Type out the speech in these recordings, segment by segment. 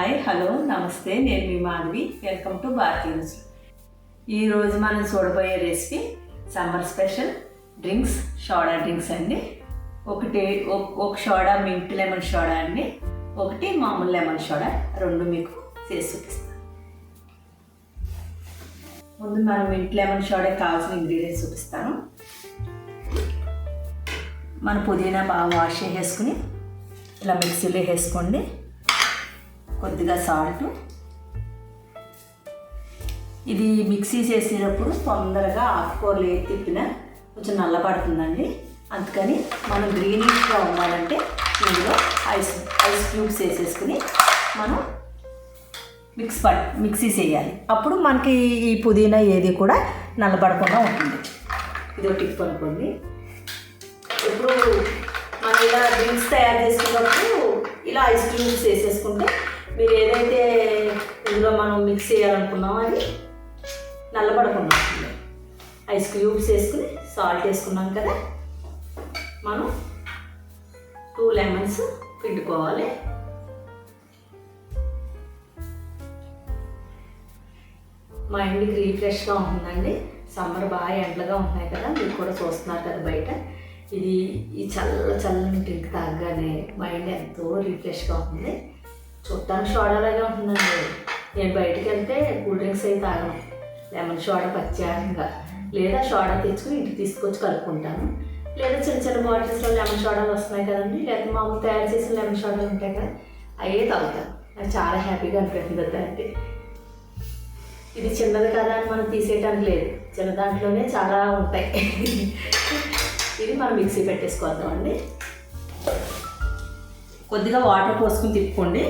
Hi hello నమస్తే, నేను మీ Madhavi. Welcome to Bharati రుచులు. ఈరోజు మనం చూడబోయే recipe summer special drinks, soda drinks అండి. ఒక సోడా మింట్ లెమన్ సోడా అండి, ఒకటి మామూలు లెమన్ సోడా, రెండు మీకు చేసి చూపిస్తాను. ముందు మనం మింట్ లెమన్ సోడా కావాల్సిన ఇంగ్రీడియంట్స్ చూపిస్తాను. మన పుదీనా బాగా వాష్ చేసేసుకుని ఇలా మిక్సీలో వేసుకోండి. కొద్దిగా సాల్ట్. ఇది మిక్సీ చేసేటప్పుడు తొందరగా ఆకుకూరలు ఏది తిప్పినా కొంచెం నల్లబడుతుందండి. అందుకని మనం గ్రీనిష్గా ఉండాలంటే ఇందులో ఐస్ క్యూబ్స్ వేసేసుకుని మనం మిక్సీ చేయాలి. అప్పుడు మనకి ఈ పుదీనా ఏది కూడా నల్లబడకుండా ఉంటుంది. ఇది టిప్ అనుకోండి. ఇప్పుడు మనం ఇలా డ్రింక్స్ తయారు చేసుకున్నప్పుడు ఇలా ఐస్ క్యూబ్స్ వేసేసుకుంటే మీరు ఏదైతే ఇందులో మనం మిక్స్ చేయాలనుకున్నామో అది నల్లబడకుండా ఉంటుంది. ఐస్ క్యూబ్స్ వేసుకుని సాల్ట్ వేసుకున్నాం కదా, మనం 2 లెమన్స్ పిండుకోవాలి. మైండ్కి రీఫ్రెష్గా ఉంటుందండి. సమ్మర్ బాగా ఎండలుగా ఉంటున్నాయి కదా, మీరు కూడా చూస్తున్నారు కదా బయట. ఈ చల్లని డ్రింక్ తాగగానే మైండ్ ఎంతో రీఫ్రెష్గా ఉంటుంది. చూడటానికి సోడాలాగా ఉంటుందండి. నేను బయటకు వెళ్తే కూల్ డ్రింక్స్ అయితే తాగను. లెమన్ సోడా ప్రత్యేకంగా, లేదా సోడా తెచ్చుకుని ఇంటికి తీసుకొచ్చి కలుపుకుంటాను. లేదా చిన్న చిన్న బాటిల్స్లో లెమన్ సోడాలు వస్తున్నాయి కదండి, లేకపోతే మామూలు తయారు చేసిన లెమన్ సోడాలు ఉంటాయి కదా, అయ్యే తాగుతాను. అది చాలా హ్యాపీగా అనిపిస్తుంది. అంటే ఇది చిన్నది కదా అని మనం తీసేయటానికి లేదు, చిన్న దాంట్లోనే చాలా ఉంటాయి. ఇది మనం మిక్సీ పెట్టేసుకోవద్దామండి. కొద్దిగా వాటర్ పోసుకుని తిప్పుకోండి.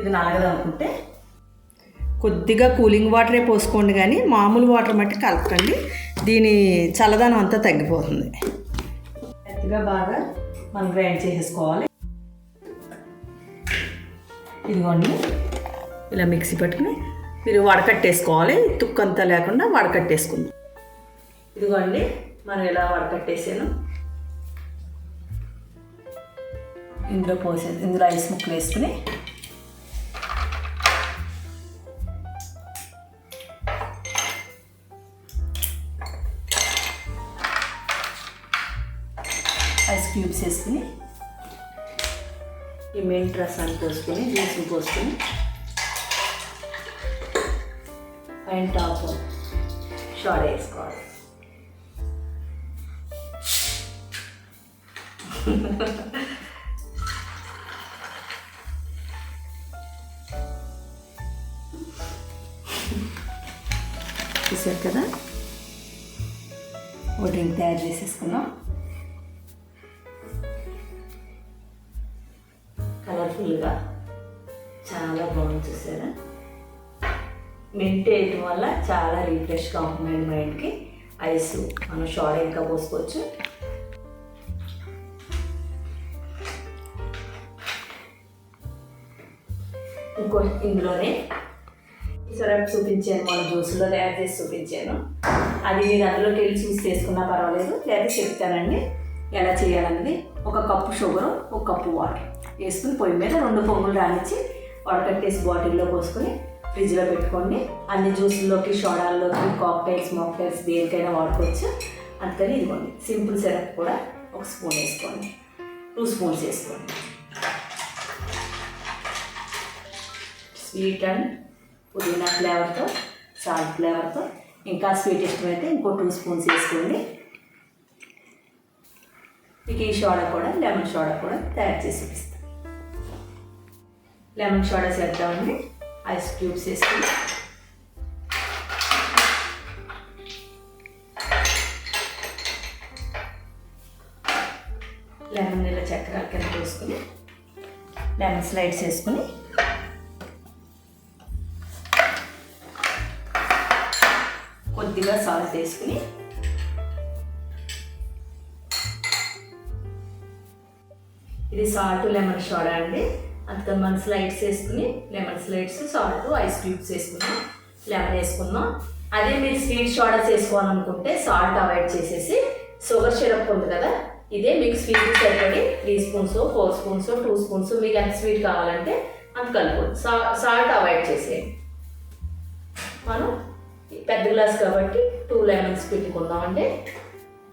ఇది నలగదు అనుకుంటే కొద్దిగా కూలింగ్ వాటరే పోసుకోండి, కానీ మామూలు వాటర్ మట్టి కలపకండి. దీని చల్లదనం అంతా తగ్గిపోతుంది. కొద్దిగా బాగా మనం గ్రైండ్ చేసేసుకోవాలి. ఇదిగోండి ఇలా మిక్సీ పట్టుకుని మీరు వడకట్టేసుకోవాలి. తుక్కంతా లేకుండా వడకట్టేసుకుందాం. ఇదిగోండి మనం ఇలా వడకట్టేసాను. ఇందులో ఐస్ ముక్కలు వేసుకుని ఐస్ క్యూబ్స్ వేసుకుని ఈ మింట్ రసాన్ని పోసుకొని జ్యూస్ని పోసుకొని పైన టాప్ సోడా వేసుకోవాలి. చూసారు కదా, ఓ డ్రింక్ తయారు చేసేసుకున్నాం. కలర్ఫుల్గా చాలా బాగుంది. చూసారా, మింట్ వేయటం వల్ల చాలా రీఫ్రెష్గా ఉంటుందండి మైండ్కి. ఐస్ మనం సోడా ఇంకా పోసుకోవచ్చు. ఇంకో ఇందులోనే సిరప్ చూపించాను, మన జ్యూస్లో తయారు చేసి చూపించాను. అది మీరు అందులోకి వెళ్ళి చూసి చేసుకున్నా పర్వాలేదు, లేదా చెప్తానండి ఎలా చేయాలన్నది. 1 కప్పు షుగరు, 1 కప్పు వాటర్ వేసుకుని పొయ్యి మీద 2 పొంగులు రానిచ్చి వడకట్టేసి బాటిల్లో పోసుకొని ఫ్రిడ్జ్లో పెట్టుకోండి. అన్ని జ్యూసుల్లోకి, సోడాల్లోకి, కాక్టైల్స్, మాక్టైల్స్ దేనికైనా వాడుకోవచ్చు. అందుకని ఇదిగోండి సింపుల్ సిరప్ కూడా 1 స్పూన్ వేసుకోండి, 2 స్పూన్స్ వేసుకోండి. స్వీట్ అండ్ పుదీనా ఫ్లేవర్తో, సాల్ట్ ఫ్లేవర్తో, ఇంకా స్వీట్ ఇష్టమైతే ఇంకో 2 స్పూన్స్ వేసుకోండి. మీకు ఈ సోడా కూడా, లెమన్ సోడా కూడా తయారు చేసి చూపిస్తాను. లెమన్ సోడా చేద్దామండి. ఐస్ క్యూబ్స్ వేసుకుని లెమన్ ఇలా చక్కెర కింద వేసుకుని లెమన్ స్లైడ్స్ వేసుకుని కొద్దిగా సాల్ట్ వేసుకుని ఇది సాల్ట్ లెమన్ సోడా అండి. అందుకని మనం స్లైడ్స్ వేసుకుని lemon slides, salt, ice cubes వేసుకున్నాం, లెమన్ వేసుకున్నాం. అదే మీరు స్వీట్ సోడా చేసుకోవాలనుకుంటే సాల్ట్ అవాయిడ్ చేసేసి షుగర్ సిరప్ ఉంది కదా, ఇదే మీకు స్వీట్ సరిపడి 3 స్పూన్స్, 4 స్పూన్స్, 2 స్పూన్స్ మీకు ఎంత స్వీట్ కావాలంటే అంత కలుపుకోండి. సాల్ట్ అవాయిడ్ చేసేయండి. మనం పెద్ద గ్లాస్ కాబట్టి 2 లెమన్స్ పెట్టుకుందామండి.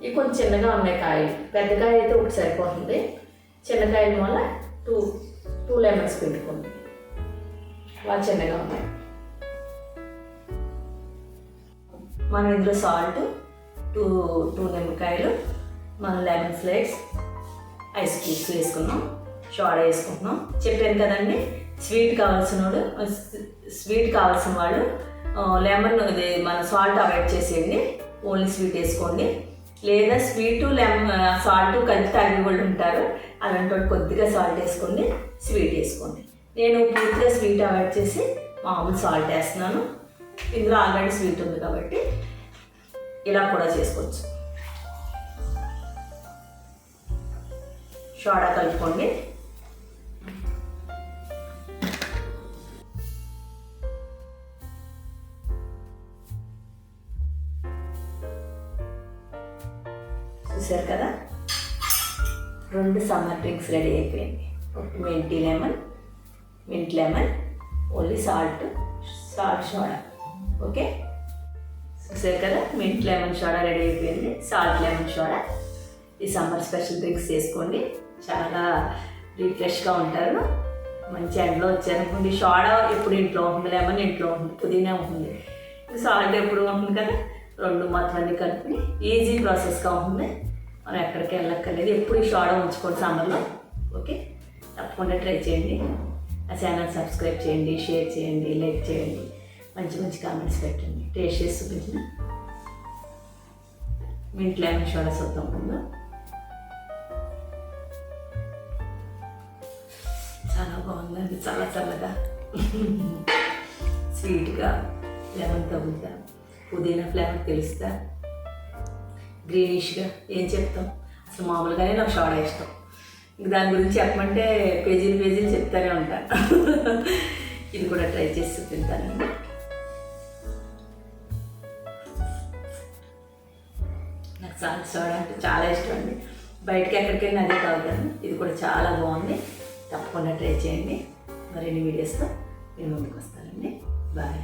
ఇవి కొంచెం చిన్నగా ఉన్నాయి కాయలు. పెద్ద కాయ అయితే ఒకటి సరిపోతుంది. చిన్న కాయల వల్ల 2 లెమన్స్ పెట్టుకోండి. బాగా చిన్నగా ఉన్నాయి. మనం ఇందులో సాల్ట్ 2 నిమ్మకాయలు, మన లెమన్ ఫ్లేక్స్, ఐస్ క్యూబ్స్ వేసుకున్నాం, సోడా వేసుకుంటున్నాం. చెప్పాను కదండి, స్వీట్ కావాల్సిన వాళ్ళు లెమన్ ఇది మన సాల్ట్ అవాయిడ్ చేసేయండి, ఓన్లీ స్వీట్ వేసుకోండి. లేదా స్వీటు సాల్ట్ కలిపి తాగే వాళ్ళు ఉంటారు, అలాంటి వాళ్ళు కొద్దిగా సాల్ట్ వేసుకోండి, స్వీట్ వేసుకోండి. నేను పూర్తిగా స్వీట్ అవాయిడ్ చేసి మామూలు సాల్ట్ వేస్తున్నాను. ఇందులో ఆల్రెడీ స్వీట్ ఉంది కాబట్టి ఇలా కూడా చేసుకోవచ్చు. సోడా కలుపుకోండి. చూసారు కదా, 2 సమ్మర్ డ్రింక్స్ రెడీ అయిపోయింది. Mint lemon, only salt soda. Okay, చూసారు కదా, మింట్ లెమన్ సోడా రెడీ అయిపోయింది. Salt lemon soda. ఈ సమ్మర్ స్పెషల్ డ్రింక్స్ చేసుకోండి, చాలా రిఫ్రెష్గా ఉంటారు. మంచి ఎండలో వచ్చారనుకోండి, సోడా ఎప్పుడు ఇంట్లో ఉంటుంది, లెమన్ ఇంట్లో ఉంటుంది, పుదీనా ఉంటుంది, సాల్ట్ ఎప్పుడు ఉంటుంది కదా. 2 మొత్తం అన్నీ కలుపుని ఈజీ ప్రాసెస్గా ఉంటుంది. మనం ఎక్కడికి వెళ్ళక్కర్లేదు. ఎప్పుడు ఈ సోడా ఉంచుకోండి సమ్మర్లో. ఓకే, తప్పకుండా ట్రై చేయండి. ఆ ఛానల్ సబ్స్క్రైబ్ చేయండి, షేర్ చేయండి, లైక్ చేయండి, మంచి కామెంట్స్ పెట్టండి. టేస్ట్ చేసి చూపించిన మింట్ లెమన్ సోడా చూద్దాం ముందు. చాలా బాగుందండి, చాలా చల్లగా, స్వీట్గా, లెమన్ తగులుతా, పుదీనా ఫ్లేవర్ తెలుస్తా, గ్రీనిష్గా. ఏం చెప్తాం, అసలు మామూలుగానే నాకు సోడా ఇష్టం. ఇంక దాని గురించి చెప్పమంటే పేజీలు చెప్తానే ఉంటాను. ఇది కూడా ట్రై చేసి చూపిస్తానండి. నాకు సోడా అంటే చాలా ఇష్టం అండి. బయటకి ఎక్కడికి వెళ్ళినా అదే తాగుతాను. ఇది కూడా చాలా బాగుంది, తప్పకుండా ట్రై చేయండి. మరిన్ని వీడియోస్తో నేను ముందుకు వస్తానండి. బాయ్.